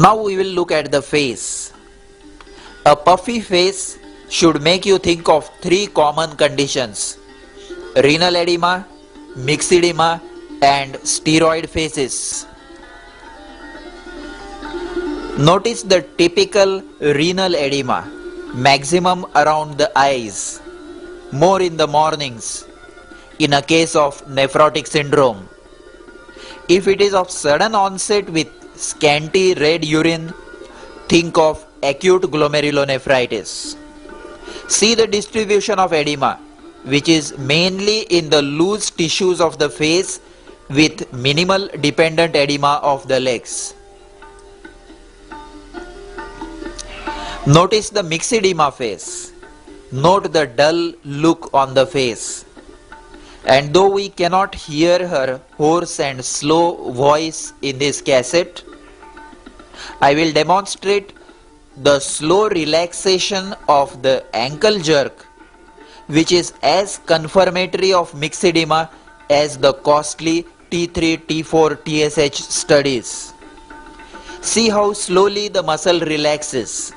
Now we will look at the face. A puffy face should make you think of three common conditions: renal edema, myxedema, and steroid faces. Notice the typical renal edema, maximum around the eyes, more in the mornings, in a case of nephrotic syndrome. If it is of sudden onset with scanty red urine, think of acute glomerulonephritis. See the distribution of edema, which is mainly in the loose tissues of the face with minimal dependent edema of the legs. Notice the myxedema face. Note the dull look on the face. And though we cannot hear her hoarse and slow voice in this cassette, I will demonstrate the slow relaxation of the ankle jerk, which is as confirmatory of myxedema as the costly T3, T4, TSH studies. See how slowly the muscle relaxes.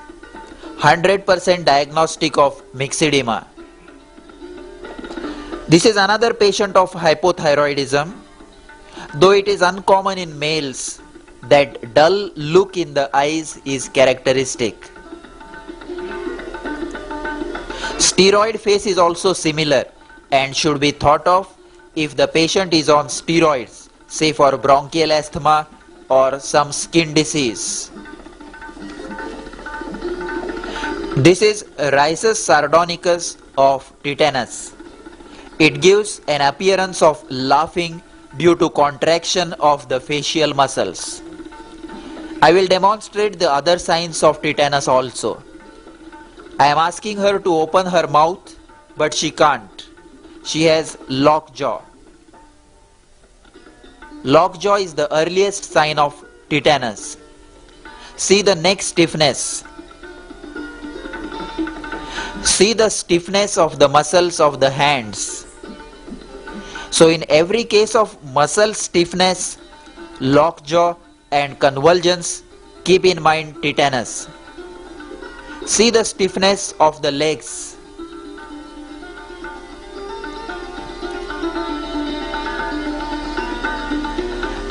100% diagnostic of myxedema. This is another patient of hypothyroidism. Though it is uncommon in males, that dull look in the eyes is characteristic. Steroid face is also similar and should be thought of if the patient is on steroids, say for bronchial asthma or some skin disease. This is Rhizus sardonicus of tetanus. It gives an appearance of laughing due to contraction of the facial muscles. I will demonstrate the other signs of tetanus also. I am asking her to open her mouth, but she can't. She has lockjaw. Lockjaw is the earliest sign of tetanus. See the neck stiffness. See the stiffness of the muscles of the hands. So in every case of muscle stiffness, lockjaw and convulsions, keep in mind tetanus. See the stiffness of the legs.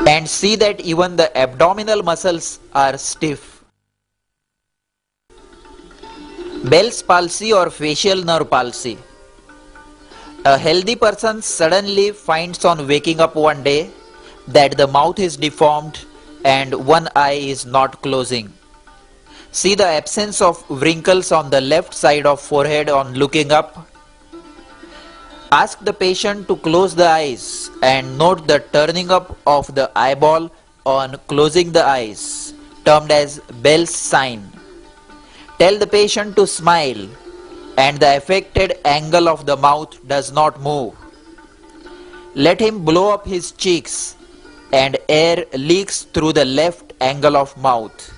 And see that even the abdominal muscles are stiff. Bell's palsy or facial nerve palsy. A healthy person suddenly finds on waking up one day that the mouth is deformed and one eye is not closing. See the absence of wrinkles on the left side of forehead on looking up. Ask the patient to close the eyes and note the turning up of the eyeball on closing the eyes, termed as Bell's sign. Tell the patient to smile and the affected angle of the mouth does not move. Let him blow up his cheeks and air leaks through the left angle of mouth.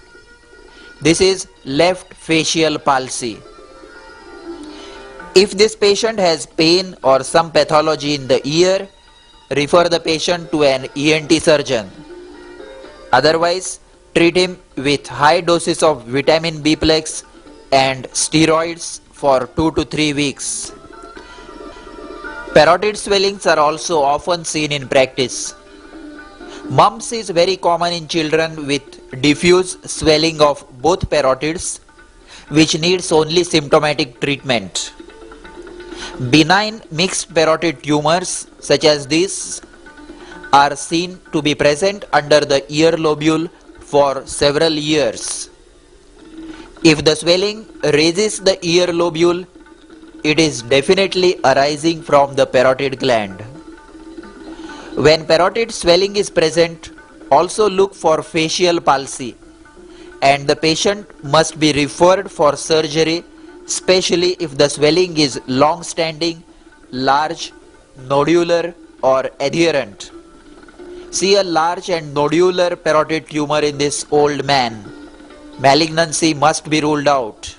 This is left facial palsy. If this patient has pain or some pathology in the ear, refer the patient to an ENT surgeon. Otherwise, treat him with high doses of vitamin B-plex and steroids for 2 to 3 weeks. Parotid swellings are also often seen in practice. Mumps is very common in children with diffuse swelling of both parotids, which needs only symptomatic treatment. Benign mixed parotid tumors such as these are seen to be present under the ear lobule for several years. If the swelling raises the ear lobule, it is definitely arising from the parotid gland. When parotid swelling is present, also look for facial palsy, and the patient must be referred for surgery, especially if the swelling is long-standing, large, nodular or adherent. See a large and nodular parotid tumor in this old man. Malignancy must be ruled out.